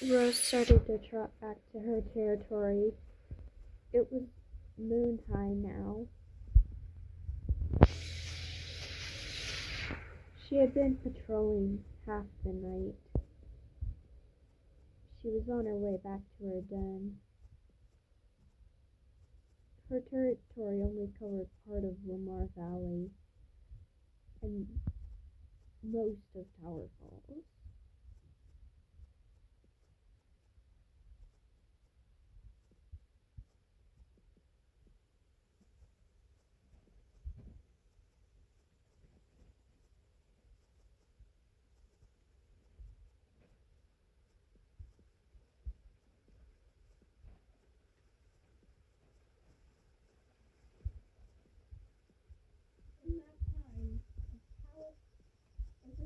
Rose started to trot back to her territory. It was moon high now. She had been patrolling half the night. She was on her way back to her den. Her territory only covered part of Lamar Valley and most of Tower Falls. In that time,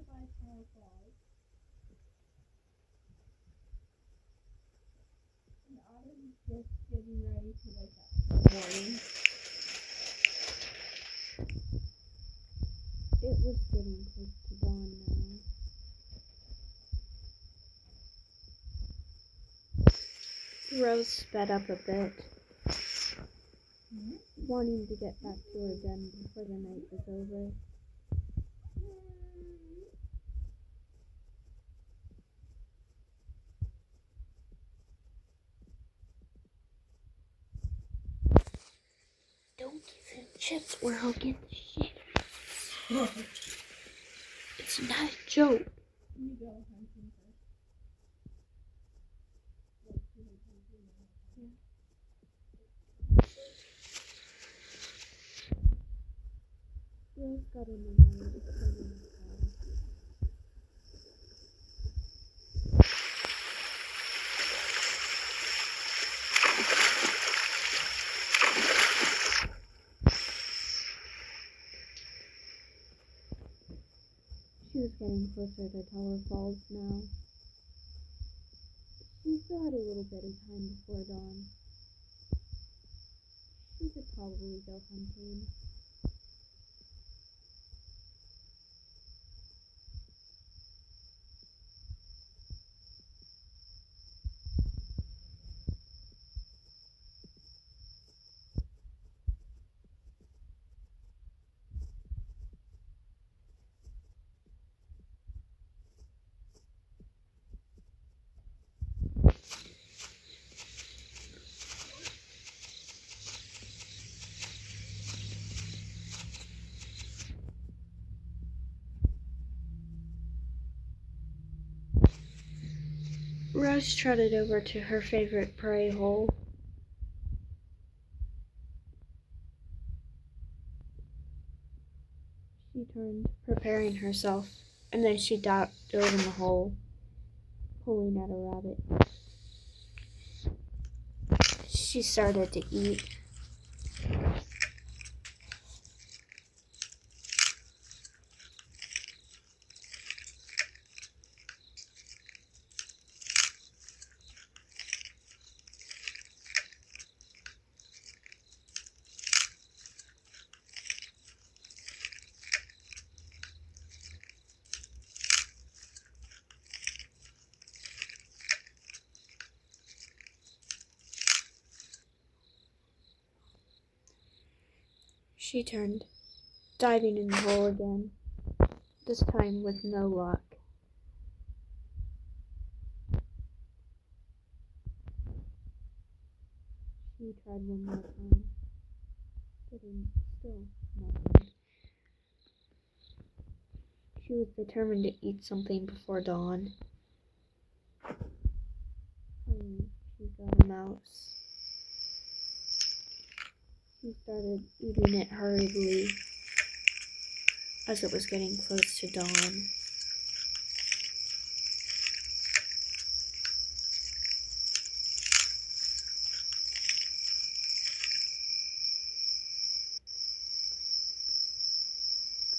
by Tower Falls, and Autumn was just getting ready to wake up in the morning. It was getting close to dawn now. Rose sped up a bit, wanting to get back to her den before the night was over. Don't give him chips or he'll get the shit. It's not a joke. You go hunting first. Rose got in the way of the She was getting closer to Tower Falls now. She still had a little bit of time before dawn. She could probably go hunting. Rose trotted over to her favorite prey hole. She turned, preparing herself, and then she dove in the hole, pulling at a rabbit. She started to eat. She turned, diving in the hole again, this time with no luck. She tried one more time, but still nothing. She was determined to eat something before dawn. Finally, she got a mouse. She started eating it hurriedly as it was getting close to dawn.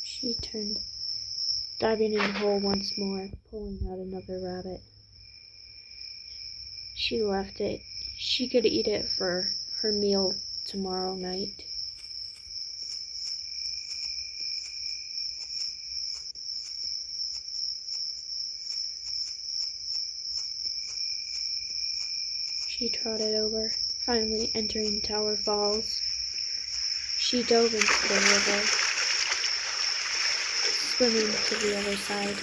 She turned, diving in the hole once more, pulling out another rabbit. She left it. She could eat it for her meal tomorrow night. She trotted over, finally entering Tower Falls. She dove into the river, swimming to the other side.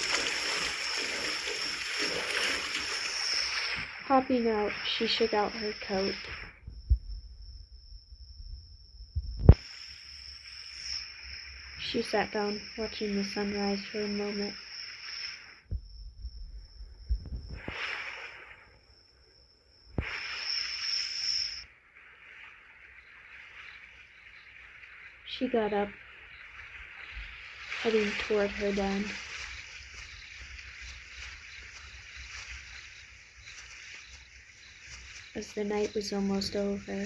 Hopping out, she shook out her coat. She sat down, watching the sunrise for a moment. She got up, heading toward her den. As the night was almost over,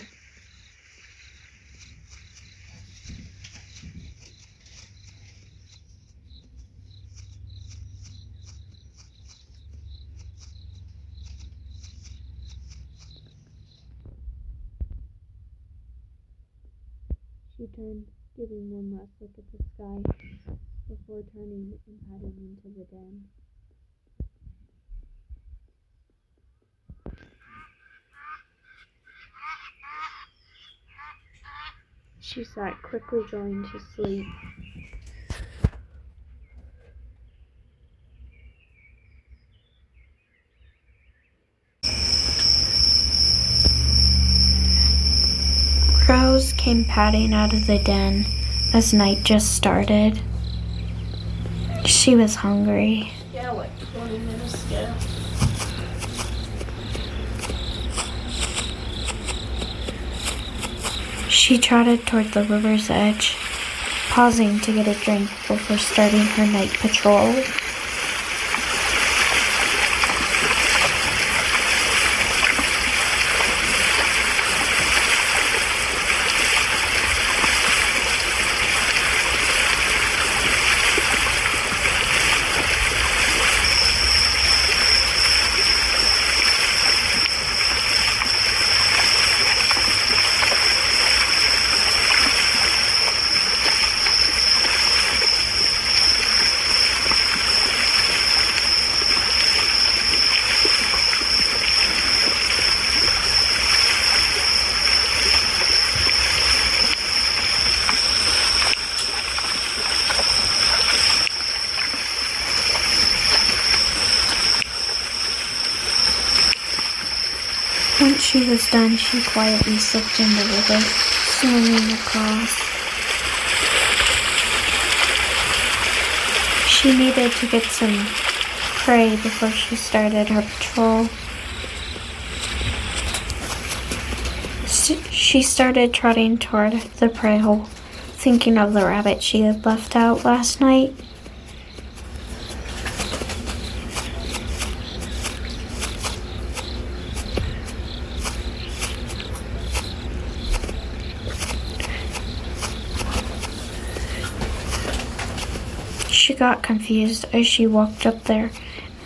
she turned, giving one last look at the sky before turning and padding into the den. She sat quickly going to sleep. Crows came padding out of the den as night just started. She was hungry. Yeah, like 20 minutes ago. She trotted toward the river's edge, pausing to get a drink before starting her night patrol. Once she was done, she quietly slipped in the river, swimming across. She needed to get some prey before she started her patrol. She started trotting toward the prey hole, thinking of the rabbit she had left out last night. She got confused as she walked up there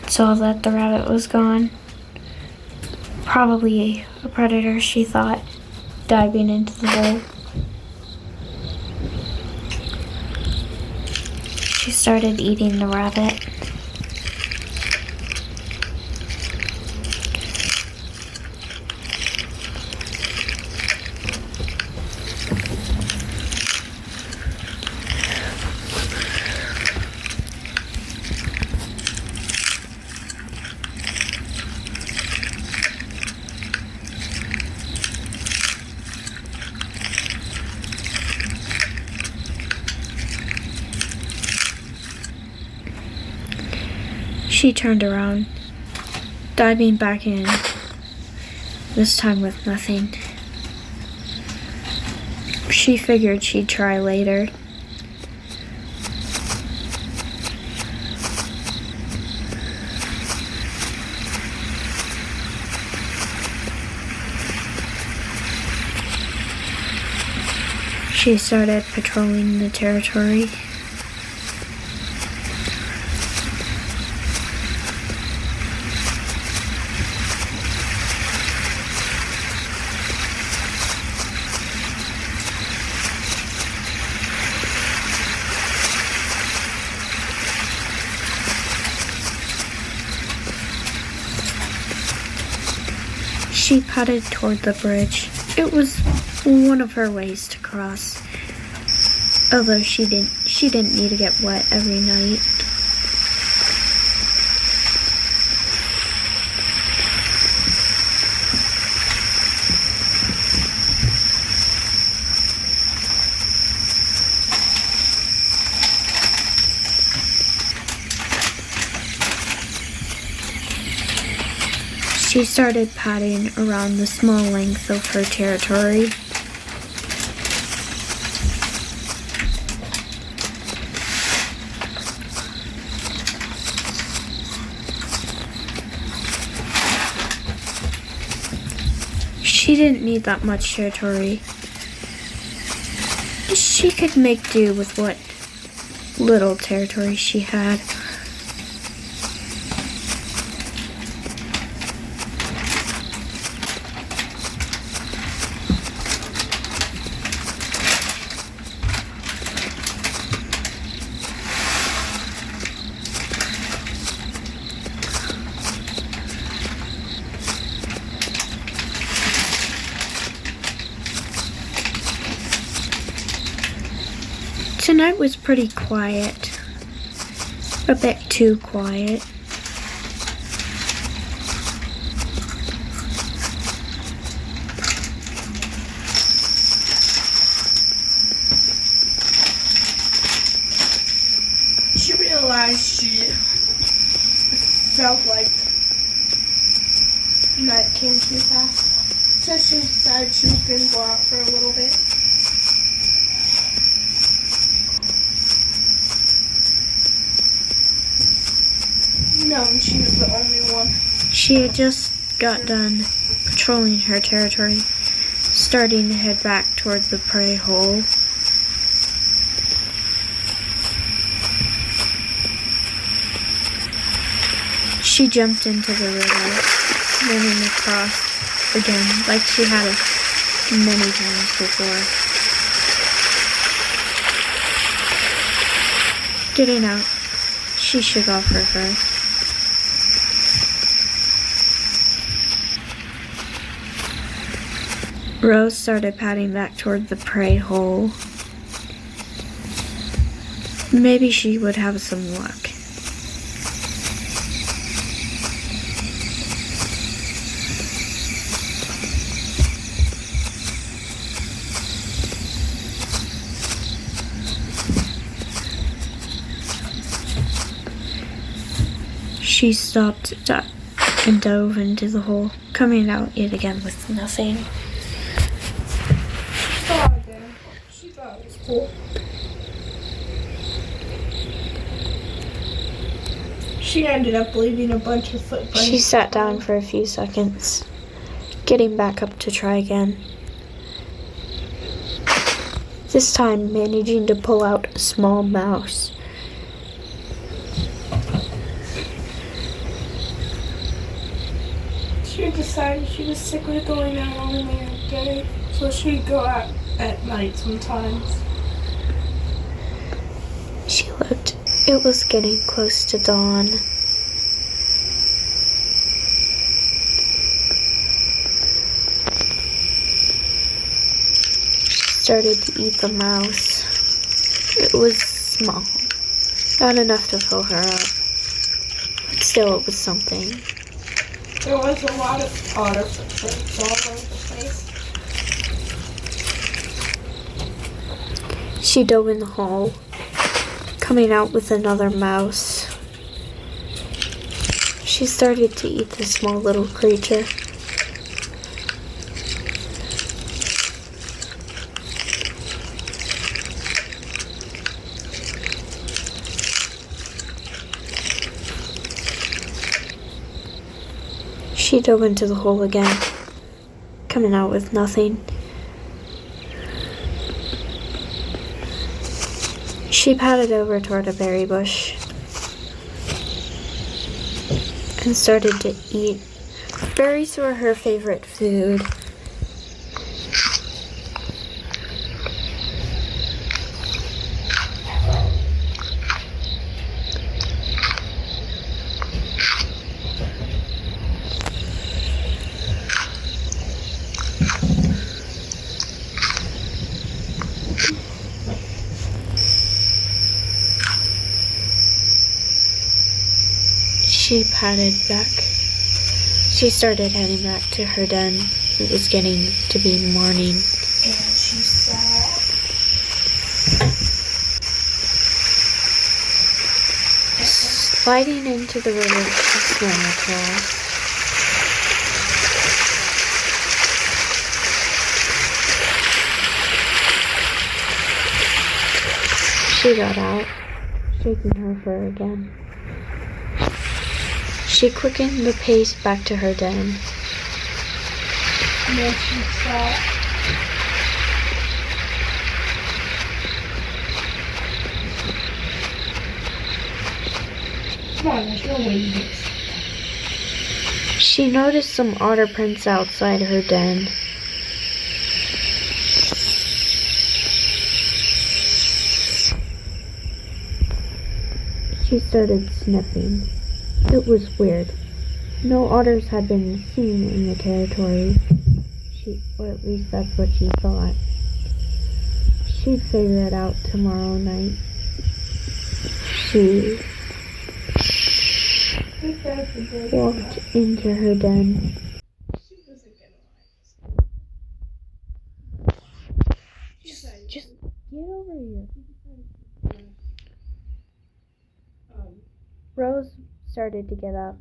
and saw that the rabbit was gone. Probably a predator, she thought, diving into the hole. She started eating the rabbit. She turned around, diving back in, this time with nothing. She figured she'd try later. She started patrolling the territory. She padded toward the bridge. It was one of her ways to cross. Although she didn't need to get wet every night. She started padding around the small length of her territory. She didn't need that much territory. She could make do with what little territory she had. Tonight was pretty quiet, a bit too quiet. She realized she felt like night came too fast, so she decided she was going to go out for a little bit. No, she was the only one. She had just got done patrolling her territory, starting to head back toward the prey hole. She jumped into the river, swimming across again like she had many times before. Getting out, she shook off her fur. Rose started padding back toward the prey hole. Maybe she would have some luck. She stopped and dove into the hole, coming out yet again with nothing. She thought it was cool. She ended up leaving a bunch of footprints. She sat down for a few seconds, getting back up to try again. This time managing to pull out a small mouse. She decided she was sick of going out only at day, so she'd go out at night sometimes. She looked. It was getting close to dawn. She started to eat the mouse. It was small, not enough to fill her up, but still it was something. There was a lot of otter footprints all over the place. She dove in the hole, coming out with another mouse. She started to eat the small little creature. She dove into the hole again, coming out with nothing. She padded over toward a berry bush and started to eat. Berries were her favorite food. She padded back. She started heading back to her den. It was getting to be morning. And she saw sliding into the river, she swam across. She got out, shaking her fur again. She quickened the pace back to her den. and then she saw come on, there's no way you can see that. She noticed some otter prints outside her den. She started sniffing. It was weird. No otters had been seen in the territory. Or at least that's what she thought. She'd figure it out tomorrow night. She walked into her den. She wasn't gonna lie. Just get over here. Rose started to get up.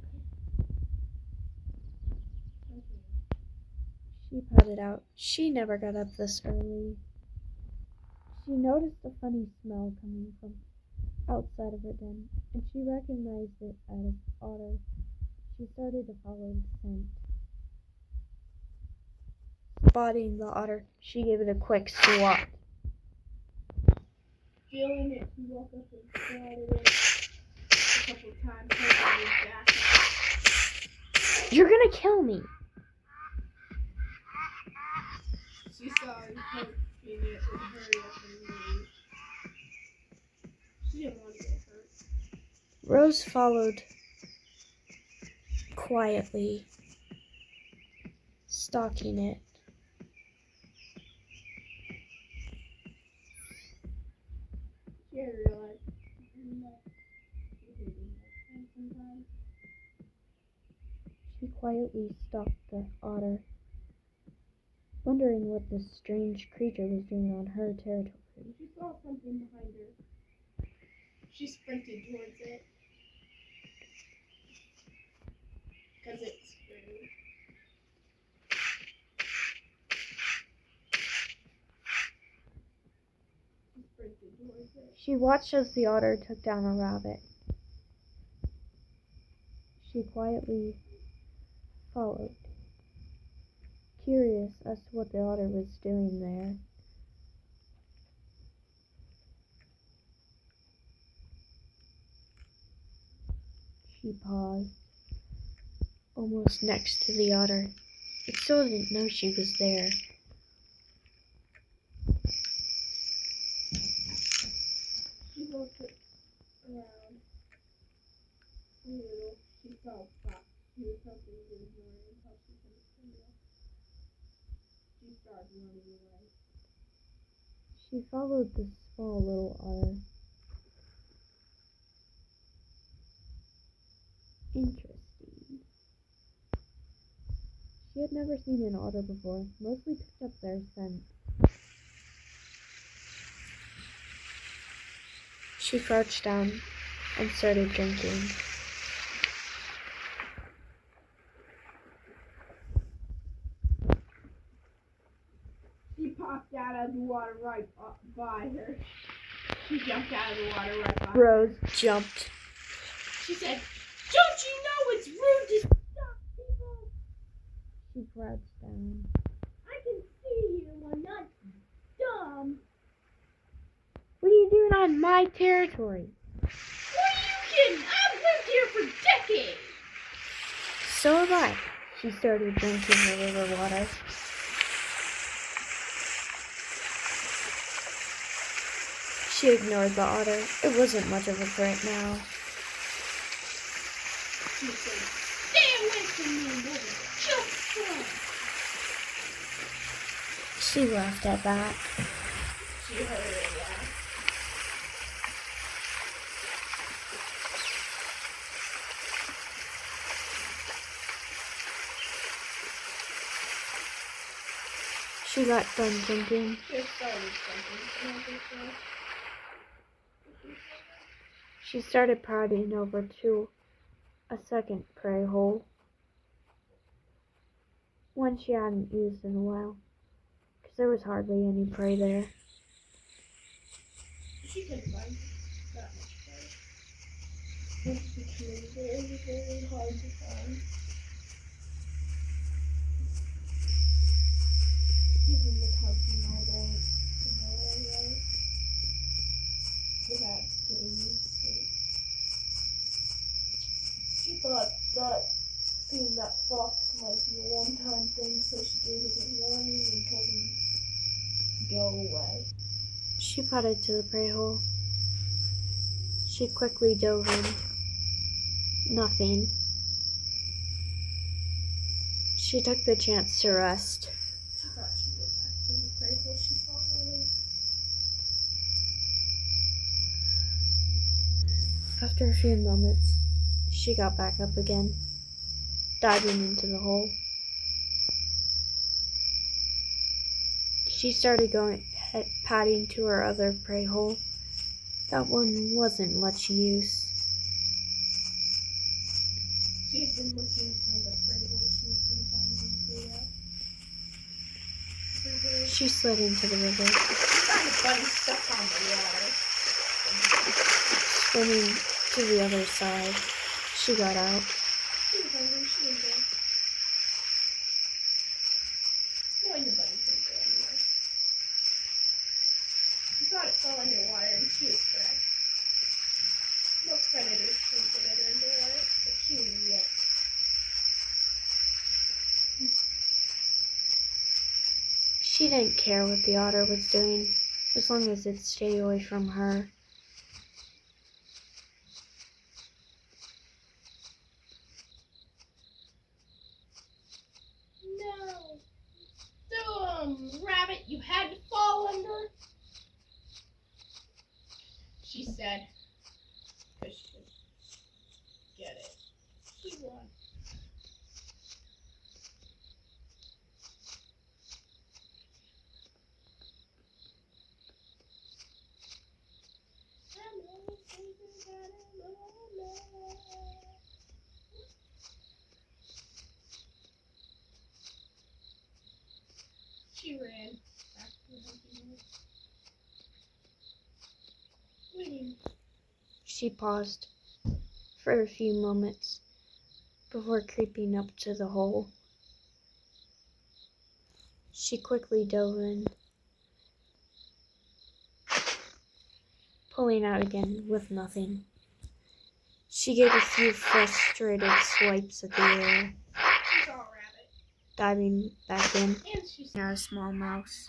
She pouted out. She never got up this early. She noticed a funny smell coming from outside of her den, and she recognized it as otter. She started to follow the scent. Spotting the otter, she gave it a quick swat. Feeling it, he walked up and swatted it a couple times, holding his back. You're gonna kill me. She saw him poking it and hurry up and leave. She didn't want to get hurt. Rose followed quietly, stalking it. She had realized sometimes. She quietly stalked the otter, wondering what this strange creature was doing on her territory. She saw something behind her. She sprinted towards it. Because it's scary. She sprinted towards it. She watched as the otter took down a rabbit. She quietly followed, curious as to what the otter was doing there. She paused, almost next to the otter. It still didn't know she was there. She looked around a little. She saw a spot. She was hoping he was running until she couldn't see it. She started running away. She followed the small little otter. Interesting. She had never seen an otter before, mostly picked up their scent. She crouched down and started drinking. She popped out of the water right by her. She jumped out of the water right by her. Rose jumped. She said, "Don't you know it's rude to stop people? She crouched down. I can see you. I'm not dumb. What are you doing on my territory? What are you kidding? I've lived here for decades." So have I. She started drinking the river water. She ignored the otter. It wasn't much of a threat now. She said, "Stay away from me, woman. Just fun." She laughed at that. She heard her laugh. She got done thinking. It started something. I don't think so. She started prodding over to a second prey hole, one she hadn't used in a while, because there was hardly any prey there. She couldn't find that much prey. It's becoming very, very hard to find. Even the pumpkin all don't know without getting used to it. She thought that seeing that fox might be a one-time thing, so she gave it a warning and told him to go away. She padded to the prey hole. She quickly dove in. Nothing. She took the chance to rest. She thought she'd go back to the prey hole she saw earlier. After a few moments, she got back up again, diving into the hole. She started padding to her other prey hole. That one wasn't much use. She had been looking for the prey hole she'd been finding throughout. She slid into the river, She found a bunny stuck on the water. swimming to the other side. She got out. She was hungry, she was there. No, your bunny couldn't go anywhere. She thought it fell underwater and she was correct. No predators can get it underwater, but she was right. She didn't care what the otter was doing, as long as it stayed away from her. No. So, rabbit, you had to fall under? She said. Because she could get it. She won. She ran back to the hunting hole. Waiting. She paused for a few moments before creeping up to the hole. She quickly dove in, pulling out again with nothing. She gave a few frustrated swipes at the air, She saw a rabbit. diving back in. And she saw Now a small mouse.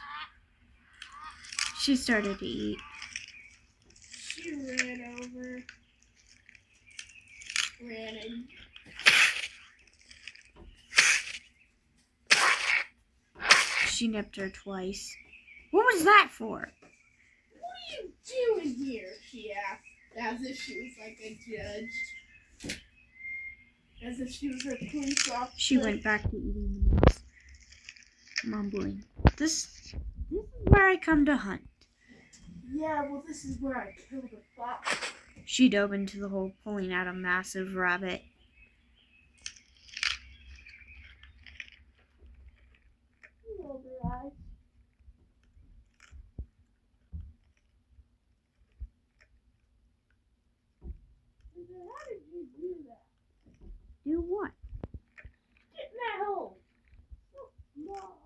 She started to eat. She ran over. Ran in. She nipped her twice. What was that for? What are you doing here? She asked, as if she was like a judge. As if she was her police officer. She went back to eating the mouse, mumbling, This is where I come to hunt. Yeah, well, this is where I killed a fox. She dove into the hole, pulling out a massive rabbit. Rolled her eyes. How did you do that? Do what? Get in that hole. So small.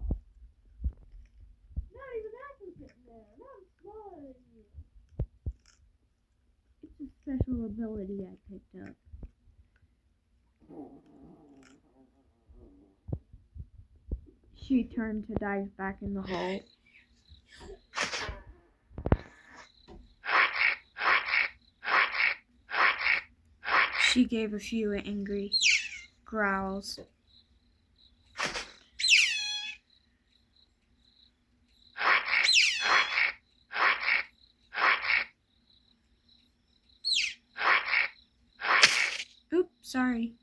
Not even I can fit in there. And I'm smaller than you. It's a special ability I picked up. She turned to dive back in the hole. She gave a few angry growls. Oops, sorry.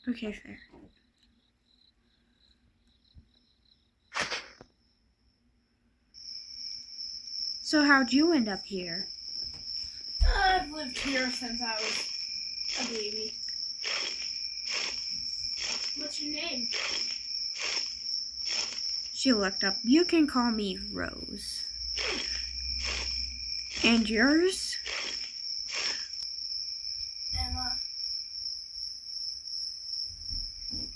Okay, fair. So how'd you end up here? I've lived here since I was a baby. What's your name? She looked up. You can call me Rose. And yours? Emma.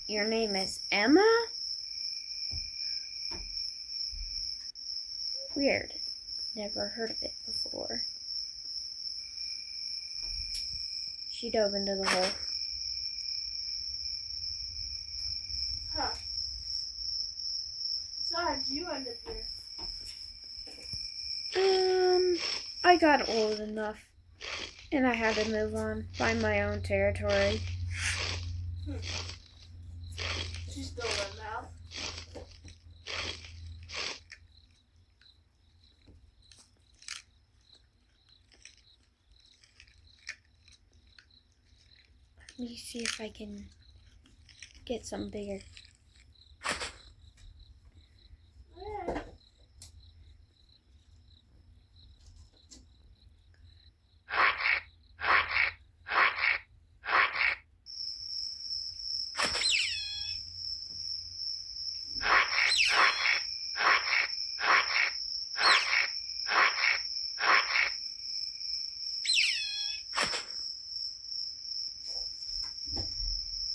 Your name is Emma? Weird. Never heard of it before. She dove into the hole. Huh. So how'd you end up here? I got old enough. And I had to move on. Find my own territory. She's still in now. Let me see if I can get some bigger. Yeah.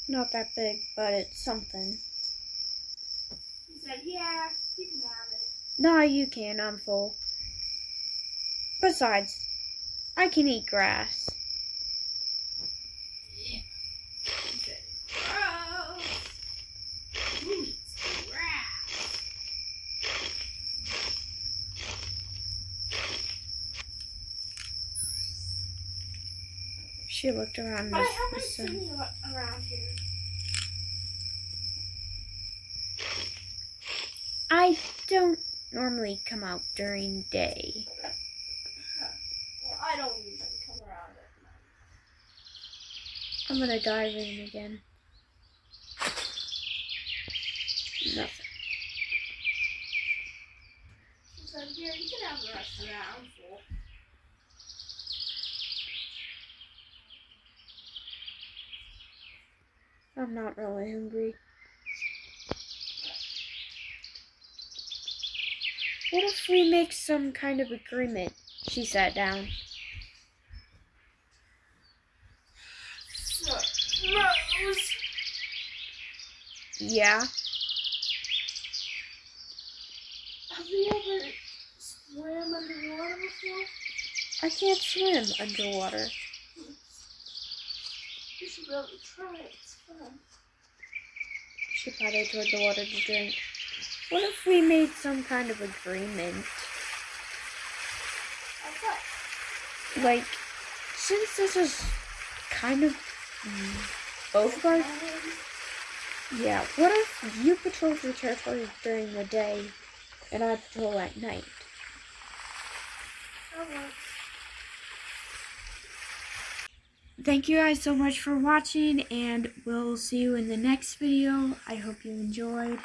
Not that big, but it's something. He said, yeah, you can have it. Nah, you can. I'm full. Besides, I can eat grass. Yeah. He said, gross. Who eats grass? She looked around. But I haven't seen you around here. I don't normally come out during day. Well, I don't usually come around at night. I'm gonna dive in again. Nothing. She said, here, you can have the rest of that. I'm full. I'm not really hungry. What if we make some kind of agreement? She sat down. So, Rose. Yeah? Have you ever swam underwater before? I can't swim underwater. You should really try it. It's fun. She paddled toward the water to drink. What if we made some kind of agreement? Okay. Like, since this is kind of both of our... Yeah, what if you patrol your territory during the day and I patrol at night? Okay. Thank you guys so much for watching, and we'll see you in the next video. I hope you enjoyed.